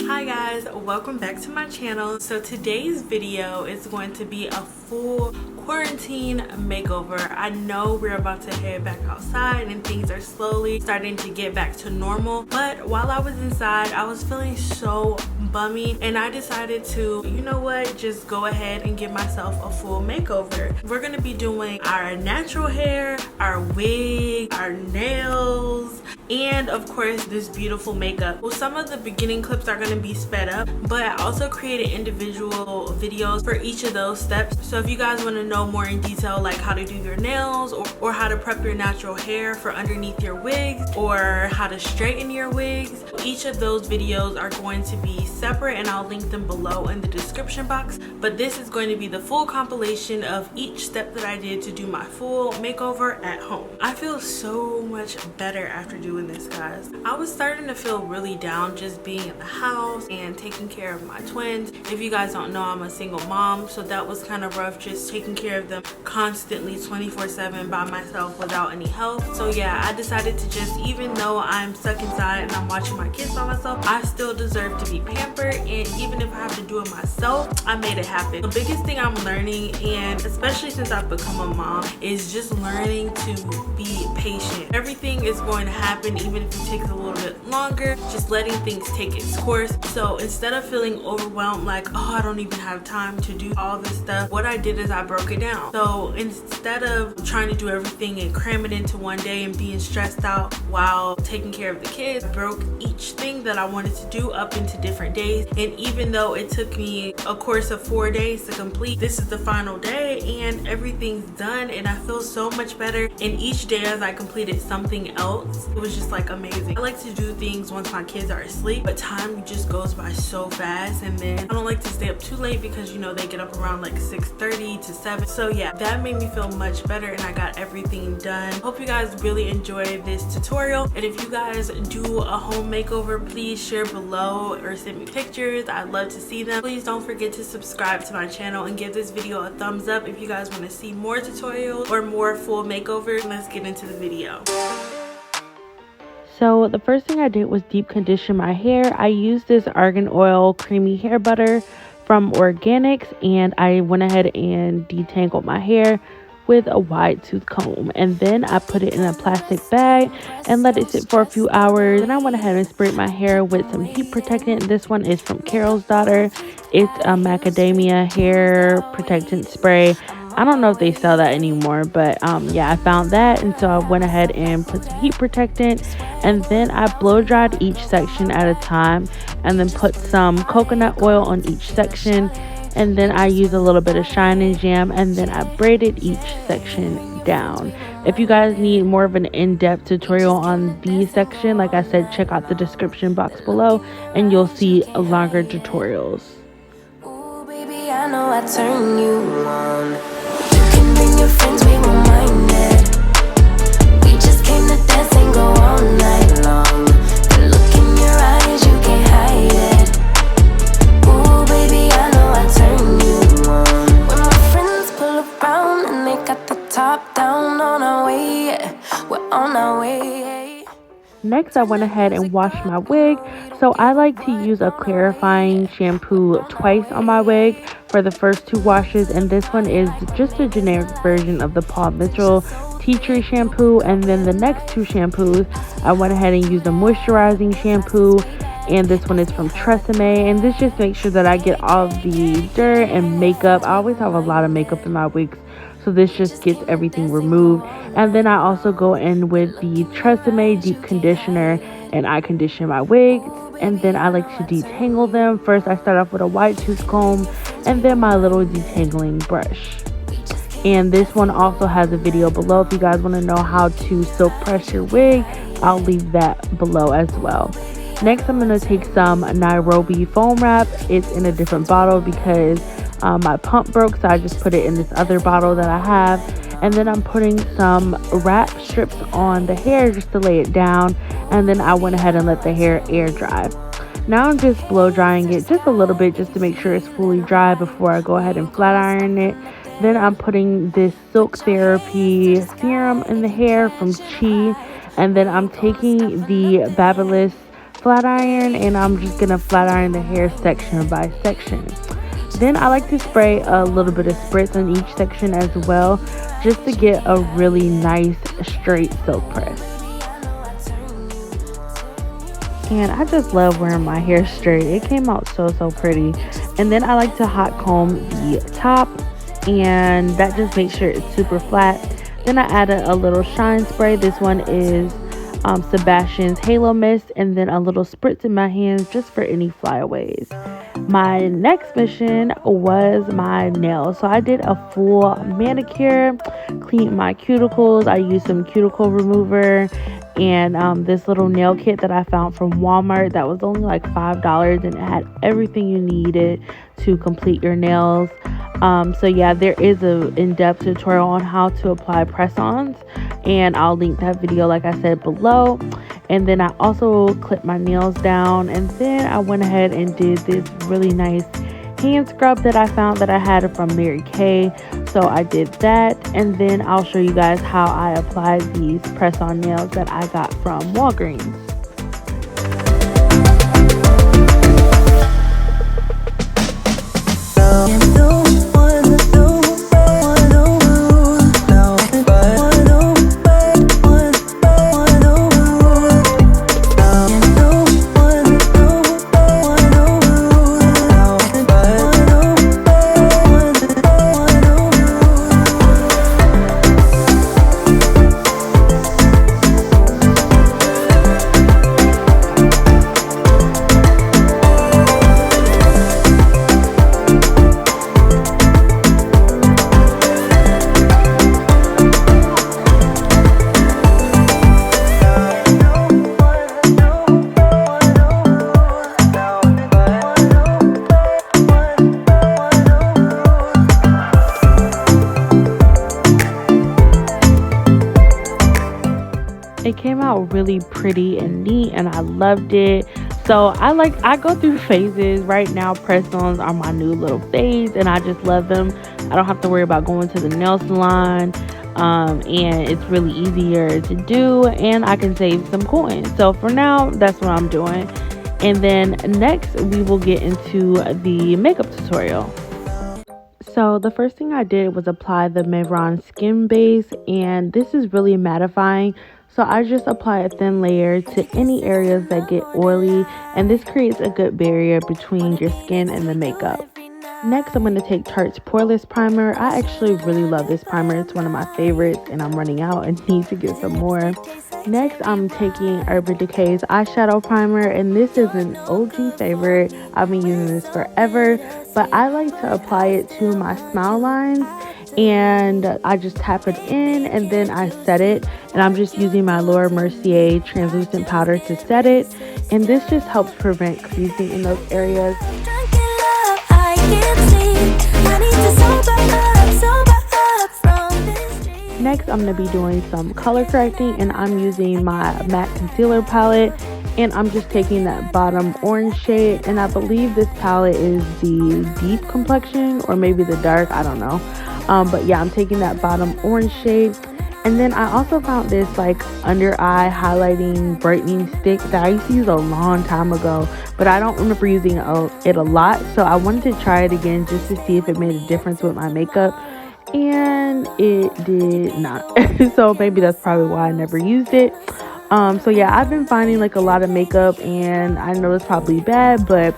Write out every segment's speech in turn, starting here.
Hi guys, welcome back to my channel. So today's video is going to be a full quarantine makeover. I know we're about to head back outside and things are slowly starting to get back to normal, but while I was inside I was feeling so bummy and I decided to, you know what, just go ahead and give myself a full makeover. We're gonna be doing our natural hair, our wig, our nails, and of course this beautiful makeup. Well, some of the beginning clips are going to be sped up, but I also created individual videos for each of those steps. So if you guys want to know more in detail, like how to do your nails or how to prep your natural hair for underneath your wigs or how to straighten your wigs, each of those videos are going to be separate and I'll link them below in the description box. But this is going to be the full compilation of each step that I did to do my full makeover at home. I feel so much better after doing this, guys. I was starting to feel really down just being in the house and taking care of my twins. If you guys don't know, I'm a single mom, so that was kind of rough, just taking care of them constantly 24/7 by myself without any help. So yeah, I decided to just, even though I'm stuck inside and I'm watching my kids by myself, I still deserve to be pampered, and even if I have to do it myself, I made it happen. The biggest thing I'm learning, and especially since I've become a mom, is just learning to be patient. Everything is going to happen, even if it takes a little bit longer, just letting things take its course. So instead of feeling overwhelmed, like, oh, I don't even have time to do all this stuff, what I did is I broke it down. So instead of trying to do everything and cram it into one day and being stressed out while taking care of the kids, I broke each thing that I wanted to do up into different days. And even though it took me a course of 4 days to complete, this is the final day and everything's done, and I feel so much better. And each day as I completed something else, it was just like amazing. I like to do things once my kids are asleep, but time just goes by so fast. And then I don't like to stay up too late because, you know, they get up around like 6:30 to 7. So yeah, that made me feel much better and I got everything done. Hope you guys really enjoyed this tutorial, and if you guys do a home makeover, please share below or send me pictures. I'd love to see them. Please don't forget to subscribe to my channel and give this video a thumbs up if you guys want to see more tutorials or more full makeovers. Let's get into the video. So the first thing I did was deep condition my hair. I used this argan oil creamy hair butter from Organics, and I went ahead and detangled my hair with a wide tooth comb, and then I put it in a plastic bag and let it sit for a few hours. And I went ahead and sprayed my hair with some heat protectant. This one is from Carol's Daughter. It's a macadamia hair protectant spray. I don't know if they sell that anymore, but yeah, I found that, and so I went ahead and put some heat protectant, and then I blow dried each section at a time, and then put some coconut oil on each section, and then I used a little bit of Shine and Jam, and then I braided each section down. If you guys need more of an in-depth tutorial on these section, like I said, check out the description box below and you'll see longer tutorials. Ooh, baby, I know I turn you on. You can bring your friends, we won't mind it. We just came to dance and go all night long. The look in your eyes, you can't hide it. Ooh, baby, I know I turn you on. When my friends pull around and they got the top down, on our way, we're on our way. Next, I went ahead and washed my wig. So I like to use a clarifying shampoo twice on my wig for the first 2 washes, and this one is just a generic version of the Paul Mitchell Tea Tree shampoo. And then the next 2 shampoos, I went ahead and used a moisturizing shampoo, and this one is from Tresemme, and this just makes sure that I get all of the dirt and makeup. I always have a lot of makeup in my wigs, so this just gets everything removed. And then I also go in with the Tresemme deep conditioner and I condition my wigs, and then I like to detangle them. First I start off with a wide tooth comb and then my little detangling brush. And this one also has a video below if you guys want to know how to silk press your wig. I'll leave that below as well. Next, I'm going to take some Nairobi foam wrap. It's in a different bottle because my pump broke, so I just put it in this other bottle that I have. And then I'm putting some wrap strips on the hair just to lay it down, and then I went ahead and let the hair air dry. Now I'm just blow drying it just a little bit just to make sure it's fully dry before I go ahead and flat iron it. Then I'm putting this Silk Therapy serum in the hair from Chi. And then I'm taking the Babyliss flat iron and I'm just going to flat iron the hair section by section. Then I like to spray a little bit of spritz on each section as well, just to get a really nice straight silk press. And I just love wearing my hair straight. It came out so pretty. And then I like to hot comb the top, and that just makes sure it's super flat. Then I added a little shine spray. This one is Sebastian's Halo Mist, and then a little spritz in my hands just for any flyaways. My next mission was my nails. So I did a full manicure, cleaned my cuticles. I used some cuticle remover and this little nail kit that I found from Walmart that was only like $5, and it had everything you needed to complete your nails. So yeah, there is a in-depth tutorial on how to apply press-ons, and I'll link that video like I said below. And then I also clipped my nails down, and then I went ahead and did this really nice hand scrub that I found that I had from Mary Kay. So I did that, and then I'll show you guys how I applied these press-on nails that I got from Walgreens. It came out really pretty and neat, and I loved it. So I go through phases. Right now, press-ons are my new little phase, and I just love them. I don't have to worry about going to the nail salon, and it's really easier to do, and I can save some coins. So for now, that's what I'm doing. And then next, we will get into the makeup tutorial. So the first thing I did was apply the Mehron Skin Base, and this is really mattifying. So I just apply a thin layer to any areas that get oily, and this creates a good barrier between your skin and the makeup. Next, I'm going to take Tarte's Poreless Primer. I actually really love this primer. It's one of my favorites, and I'm running out and need to get some more. Next, I'm taking Urban Decay's Eyeshadow Primer, and this is an OG favorite. I've been using this forever, but I like to apply it to my smile lines, and I just tap it in, and then I set it, and I'm just using my Laura Mercier translucent powder to set it, and this just helps prevent creasing in those areas. Next, I'm going to be doing some color correcting, and I'm using my matte concealer palette, and I'm just taking that bottom orange shade, and I believe this palette is the deep complexion or maybe the dark, I don't know. But yeah, I'm taking that bottom orange shade. And then I also found this like under eye highlighting brightening stick that I used to use a long time ago, but I don't remember using it a lot. So I wanted to try it again just to see if it made a difference with my makeup, and it did not. So maybe that's probably why I never used it. So yeah, I've been finding like a lot of makeup, and I know it's probably bad, but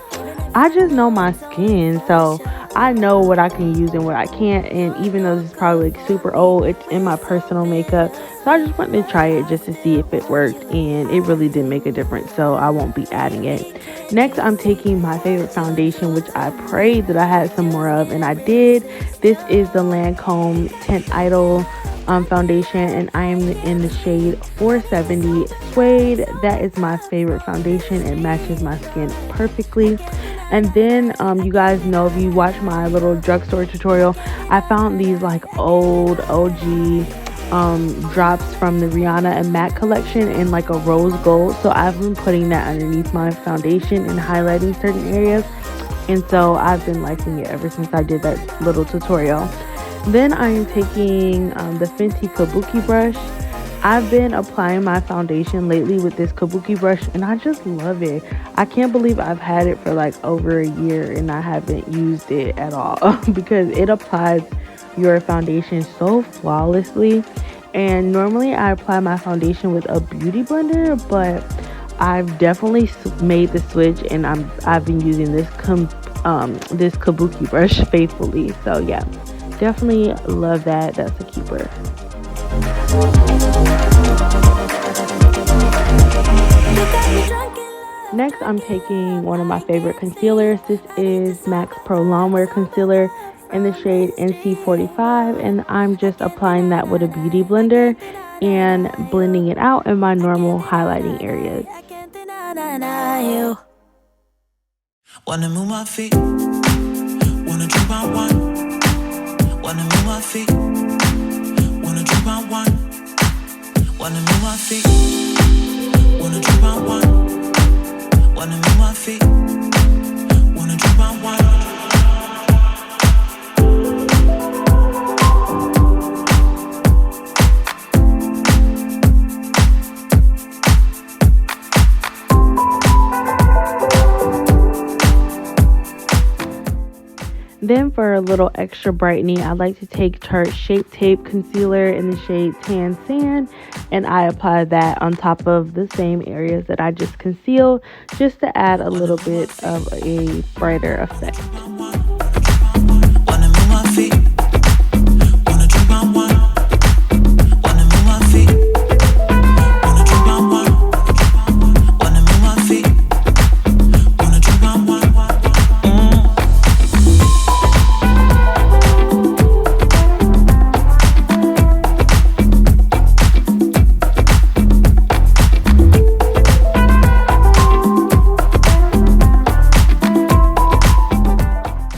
I just know my skin, so I know what I can use and what I can't. And even though this is probably like super old, it's in my personal makeup, so I just wanted to try it just to see if it worked, and it really did make a difference, so I won't be adding it. Next, I'm taking my favorite foundation, which I prayed that I had some more of, and I did. This is the Lancome Tint Idol foundation, and I am in the shade 470 Suede. That is my favorite foundation. It matches my skin perfectly. And then you guys know, if you watch my little drugstore tutorial, I found these like old OG drops from the Rihanna and Mac collection in like a rose gold. So I've been putting that underneath my foundation and highlighting certain areas, and so I've been liking it ever since I did that little tutorial. Then I am taking the Fenty Kabuki brush. I've been applying my foundation lately with this Kabuki brush and I just love it. I can't believe I've had it for like over a year and I haven't used it at all because it applies your foundation so flawlessly. And normally I apply my foundation with a beauty blender, but I've definitely made the switch and I've been using this this Kabuki brush faithfully. So yeah, definitely love that. That's a keeper. Next, I'm taking one of my favorite concealers. This is MAC's Pro Longwear Concealer in the shade NC45, and I'm just applying that with a beauty blender and blending it out in my normal highlighting areas. Wanna move my feet, wanna drink my wine, wanna move my feet, wanna drink my wine, wanna move my feet, wanna drink my wine, wanna move my feet, wanna drink my wine. Then for a little extra brightening, I like to take Tarte Shape Tape Concealer in the shade Tan Sand, and I apply that on top of the same areas that I just concealed, just to add a little bit of a brighter effect.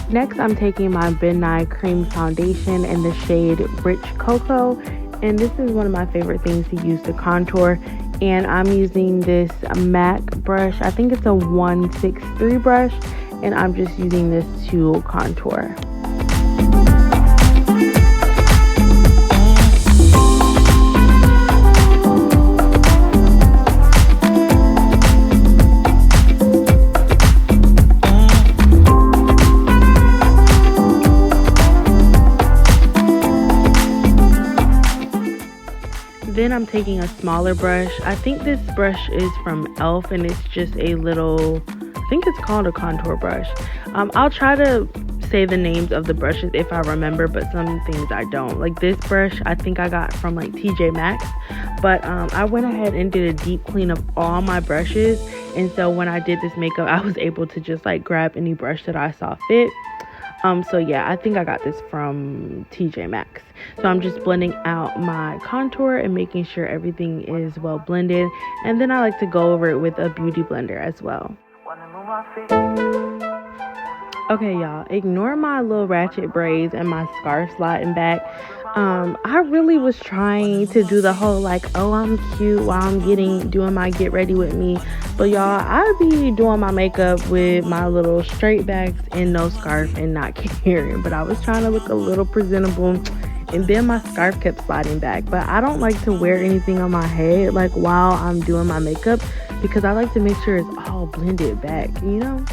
Next, I'm taking my Midnight Cream Foundation in the shade Rich Cocoa, and this is one of my favorite things to use to contour, and I'm using this MAC brush. I think it's a 163 brush, and I'm just using this to contour. Then I'm taking a smaller brush. I think this brush is from e.l.f. and it's just a little, I think it's called a contour brush. I'll try to say the names of the brushes if I remember, but some things I don't. Like this brush, I think I got from like TJ Maxx, but I went ahead and did a deep clean of all my brushes, and so when I did this makeup, I was able to just like grab any brush that I saw fit. So yeah, I think I got this from TJ Maxx. So I'm just blending out my contour and making sure everything is well blended. And then I like to go over it with a beauty blender as well. Okay, y'all, ignore my little ratchet braids and my scarf sliding back. I really was trying to do the whole like, oh, I'm cute while I'm doing my get ready with me. But y'all, I be doing my makeup with my little straight backs and no scarf and not caring. But I was trying to look a little presentable, and then my scarf kept sliding back. But I don't like to wear anything on my head like while I'm doing my makeup, because I like to make sure it's all blended back, you know?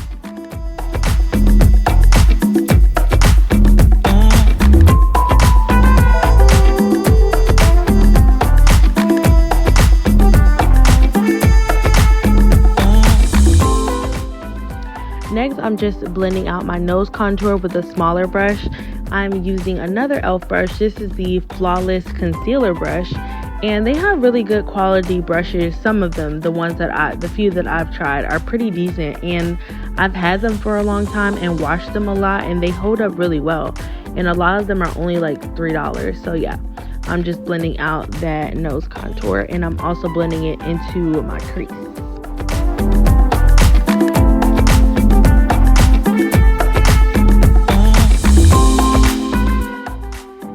Next, I'm just blending out my nose contour with a smaller brush. I'm using another e.l.f. brush. This is the Flawless Concealer brush, and they have really good quality brushes. Some of them, the few that I've tried, are pretty decent, and I've had them for a long time and washed them a lot, and they hold up really well. And a lot of them are only like $3. So yeah, I'm just blending out that nose contour, and I'm also blending it into my crease.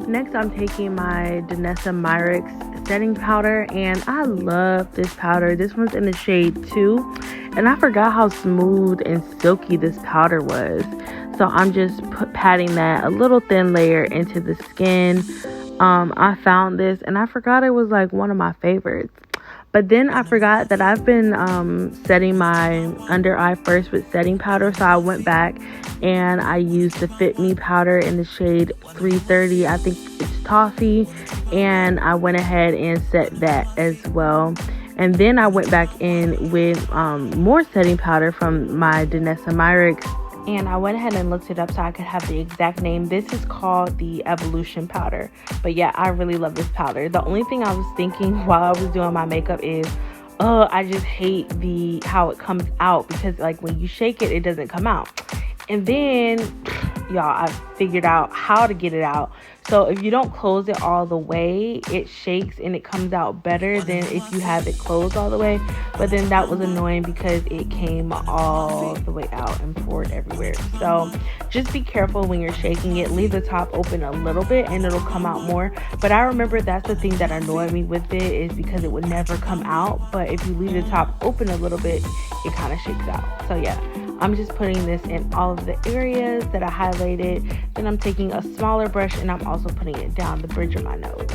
Next, I'm taking my Danessa Myricks setting powder, and I love this powder. This one's in the shade 2, and I forgot how smooth and silky this powder was. So I'm just patting that a little thin layer into the skin. I found this and I forgot it was like one of my favorites. But then I forgot that I've been setting my under eye first with setting powder. So I went back and I used the Fit Me powder in the shade 330. I think it's Toffee. And I went ahead and set that as well. And then I went back in with more setting powder from my Danessa Myricks. And I went ahead and looked it up so I could have the exact name. This is called the Evolution powder. But yeah, I really love this powder. The only thing I was thinking while I was doing my makeup is, I just hate how it comes out, because like when you shake it, it doesn't come out. And then, y'all, I figured out how to get it out. So if you don't close it all the way, it shakes and it comes out better than if you have it closed all the way. But then that was annoying because it came all the way out and poured everywhere. So just be careful when you're shaking it. Leave the top open a little bit and it'll come out more. But I remember that's the thing that annoyed me with it, is because it would never come out. But if you leave the top open a little bit, it kind of shakes out. So yeah, I'm just putting this in all of the areas that I highlighted. Then I'm taking a smaller brush and I'm also putting it down the bridge of my nose.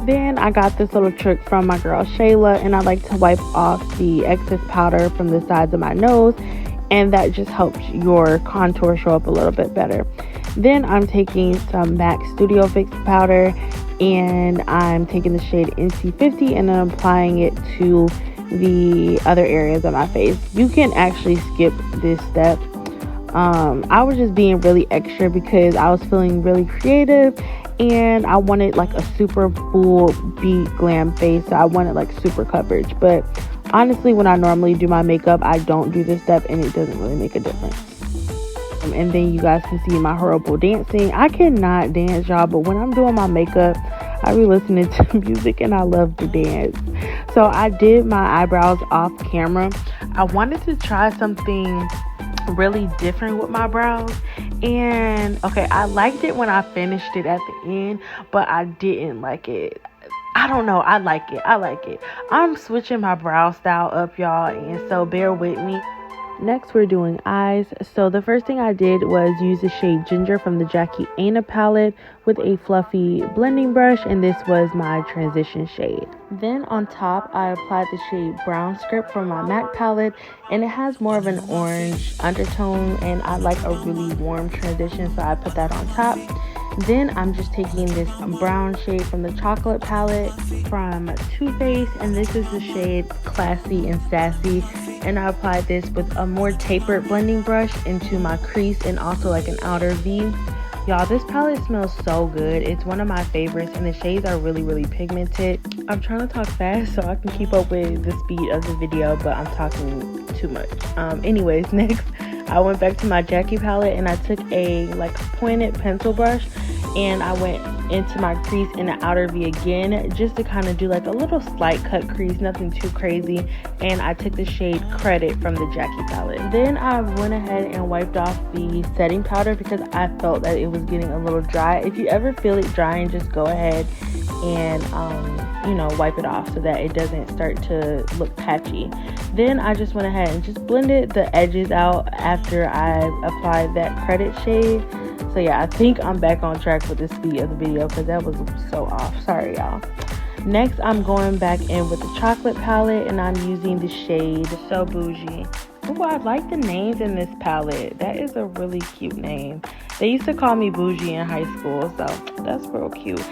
Then I got this little trick from my girl Shayla, and I like to wipe off the excess powder from the sides of my nose, and that just helps your contour show up a little bit better. Then I'm taking some MAC Studio Fix powder, and I'm taking the shade NC50 and then applying it to the other areas of my face. You can actually skip this step. I was just being really extra because I was feeling really creative and I wanted like a super full beat glam face. So I wanted like super coverage. But honestly, when I normally do my makeup, I don't do this step and it doesn't really make a difference. And then you guys can see my horrible dancing. I cannot dance, y'all, but when I'm doing my makeup, I be listening to music and I love to dance. So I did my eyebrows off camera. I wanted to try something really different with my brows, and okay, I liked it when I finished it at the end, but I didn't like it. I don't know, I like it. I'm switching my brow style up, y'all, and so bear with me. Next, we're doing eyes. So the first thing I did was use the shade Ginger from the Jackie Aina palette with a fluffy blending brush, and this was my transition shade. Then on top, I applied the shade Brown Script from my MAC palette, and it has more of an orange undertone, and I like a really warm transition, so I put that on top. Then I'm just taking this brown shade from the Chocolate palette from Too Faced, and this is the shade Classy and Sassy, and I applied this with a more tapered blending brush into my crease and also like an outer V. Y'all, this palette smells so good. It's one of my favorites, and the shades are really, really pigmented. I'm trying to talk fast so I can keep up with the speed of the video, but I'm talking too much. Anyways, next I went back to my Jackie palette and I took a like pointed pencil brush and I went into my crease in the outer V again, just to kind of do like a little slight cut crease, nothing too crazy. And I took the shade Credit from the Jackie palette. Then I went ahead and wiped off the setting powder because I felt that it was getting a little dry. If you ever feel it drying, just go ahead and wipe it off so that it doesn't start to look patchy. Then I just went ahead and just blended the edges out after I applied that Credit shade. So yeah, I think I'm back on track with the speed of the video because that was so off. Sorry, y'all. Next, I'm going back in with the Chocolate palette and I'm using the shade So Bougie. Oh, I like the names in this palette. That is a really cute name. They used to call me Bougie in high school, so that's real cute.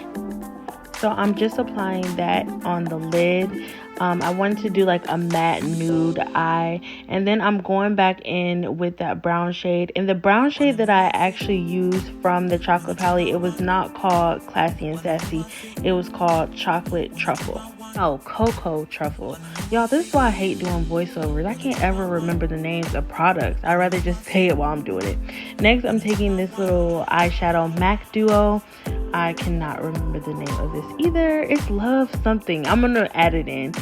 So I'm just applying that on the lid. I wanted to do like a matte nude eye, and then I'm going back in with that brown shade. And the brown shade that I actually used from the Chocolate palette, it was not called Classy and Sassy, it was called Chocolate Truffle. Oh, Cocoa Truffle. Y'all, this is why I hate doing voiceovers. I can't ever remember the names of products. I'd rather just say it while I'm doing it. Next, I'm taking this little eyeshadow MAC Duo. I cannot remember the name of this either. It's Love something. I'm gonna add it in.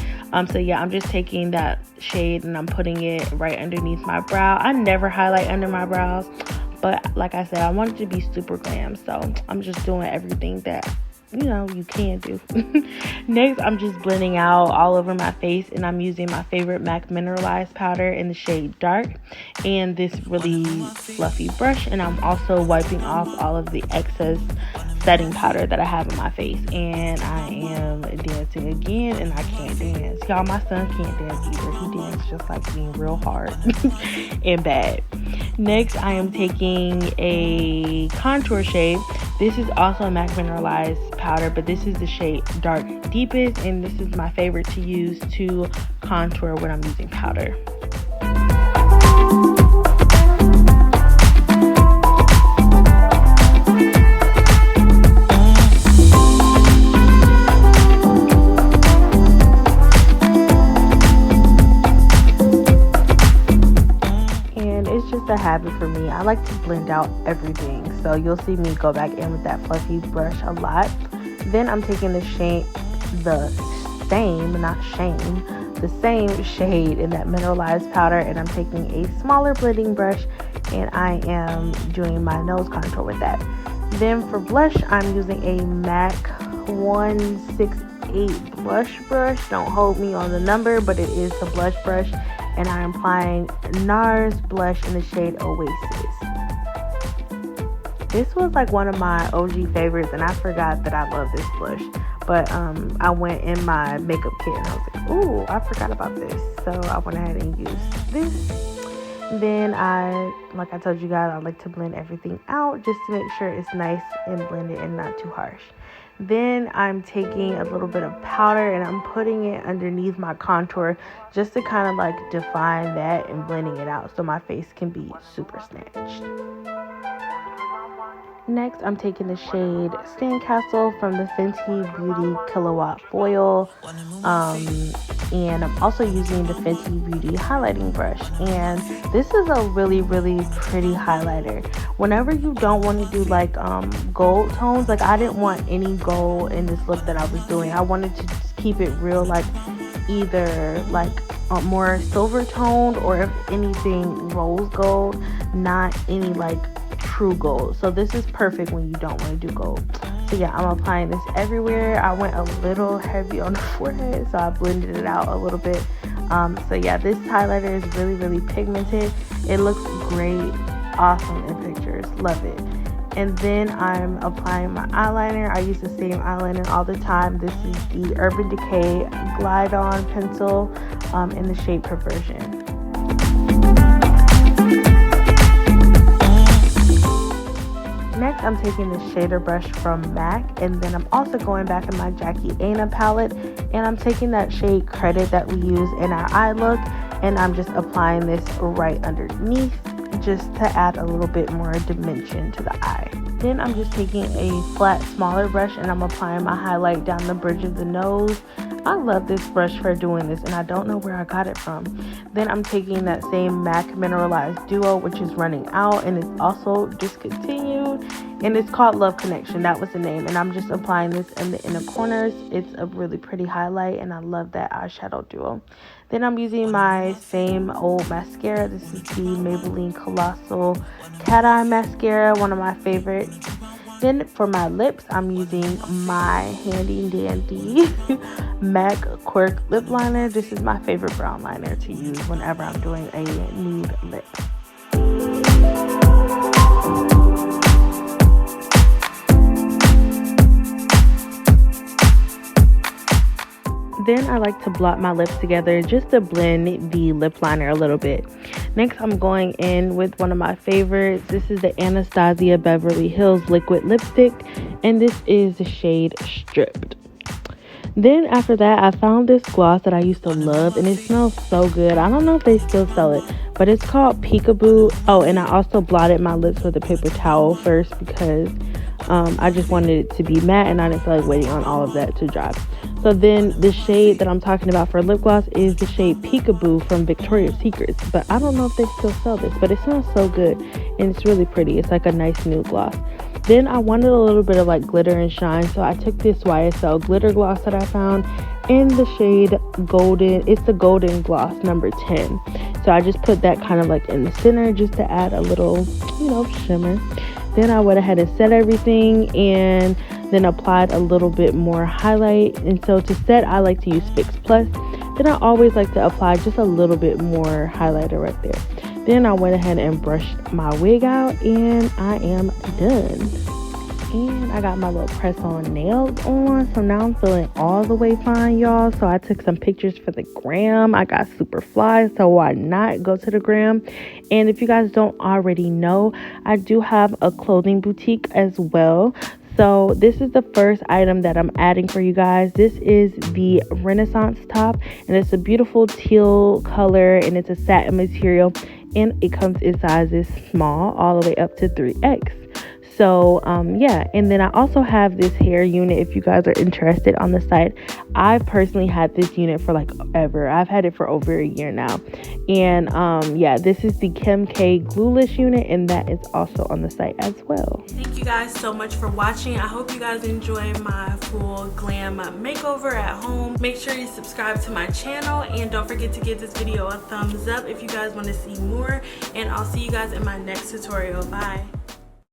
So yeah, I'm just taking that shade and I'm putting it right underneath my brow. I never highlight under my brows, but like I said, I want it to be super glam, so I'm just doing everything that you know, you can do. Next, I'm just blending out all over my face, and I'm using my favorite MAC Mineralized powder in the shade Dark and this really fluffy brush, and I'm also wiping off all of the excess setting powder that I have in my face. And I am dancing again, and I can't dance. Y'all, my son can't dance either. He dances just like me, real hard and bad. Next, I am taking a contour shade. This is also a MAC Mineralized powder, but this is the shade Dark Deepest, and this is my favorite to use to contour when I'm using powder. A habit for me. I like to blend out everything, so you'll see me go back in with that fluffy brush a lot. Then I'm taking the same shade in that mineralized powder, and I'm taking a smaller blending brush, and I am doing my nose contour with that. Then for blush, I'm using a MAC 168 blush brush. Don't hold me on the number, but it is the blush brush, and I'm applying NARS blush in the shade Oasis. This was like one of my OG favorites, and I forgot that I love this blush. But I went in my makeup kit, and I was like, ooh, I forgot about this. So I went ahead and used this. Then like I told you guys, I like to blend everything out just to make sure it's nice and blended and not too harsh. Then I'm taking a little bit of powder, and I'm putting it underneath my contour just to kind of like define that and blending it out so my face can be super snatched. Next, I'm taking the shade Sandcastle from the Fenty Beauty Kilowatt Foil. And I'm also using the Fenty Beauty highlighting brush. And this is a really, really pretty highlighter. Whenever you don't want to do like gold tones, like I didn't want any gold in this look that I was doing. I wanted to just keep it real, like either like more silver toned, or if anything rose gold, not any like true gold. So this is perfect when you don't want to do gold. So yeah, I'm applying this everywhere. I went a little heavy on the forehead, so I blended it out a little bit. So yeah, this highlighter is really, really pigmented. It looks great, awesome in pictures, love it. And then I'm applying my eyeliner. I use the same eyeliner all the time. This is the Urban Decay Glide On pencil in the shade Perversion. Next, I'm taking the shader brush from MAC, and then I'm also going back in my Jackie Aina palette, and I'm taking that shade Credit that we use in our eye look, and I'm just applying this right underneath just to add a little bit more dimension to the eye. Then I'm just taking a flat, smaller brush, and I'm applying my highlight down the bridge of the nose. I love this brush for doing this, and I don't know where I got it from. Then I'm taking that same MAC Mineralized Duo, which is running out, and it's also discontinued, and it's called Love Connection. That was the name, and I'm just applying this in the inner corners. It's a really pretty highlight, and I love that eyeshadow duo. Then I'm using my same old mascara. This is the Maybelline Colossal Cat Eye Mascara, one of my favorites. Then for my lips, I'm using my handy dandy MAC Quirk lip liner. This is my favorite brown liner to use whenever I'm doing a nude lip. Then I like to blot my lips together just to blend the lip liner a little bit. Next, I'm going in with one of my favorites. This is the Anastasia Beverly Hills Liquid Lipstick, and this is the shade Stripped. Then after that, I found this gloss that I used to love, and it smells so good. I don't know if they still sell it, but it's called Peekaboo. Oh, and I also blotted my lips with a paper towel first because I just wanted it to be matte, and I didn't feel like waiting on all of that to dry. So then the shade that I'm talking about for lip gloss is the shade Peekaboo from Victoria's Secrets. But I don't know if they still sell this, but it smells so good, and it's really pretty. It's like a nice nude gloss. Then I wanted a little bit of like glitter and shine, so I took this YSL glitter gloss that I found in the shade Golden. It's the Golden Gloss number 10. So I just put that kind of like in the center just to add a little, shimmer. Then I went ahead and set everything, and then applied a little bit more highlight. And so to set, I like to use Fix Plus. Then I always like to apply just a little bit more highlighter right there. Then I went ahead and brushed my wig out, and I am done. And I got my little press-on nails on, so now I'm feeling all the way fine, y'all. So I took some pictures for the gram. I got super fly, so why not go to the gram? And if you guys don't already know, I do have a clothing boutique as well. So this is the first item that I'm adding for you guys. This is the Renaissance top, and it's a beautiful teal color, and it's a satin material, and it comes in sizes small all the way up to 3X. So yeah, and then I also have this hair unit if you guys are interested on the site. I've personally had this unit for like ever. I've had it for over a year now. And yeah, this is the Kim K glueless unit, and that is also on the site as well. Thank you guys so much for watching. I hope you guys enjoy my full glam makeover at home. Make sure you subscribe to my channel, and don't forget to give this video a thumbs up if you guys want to see more, and I'll see you guys in my next tutorial. Bye.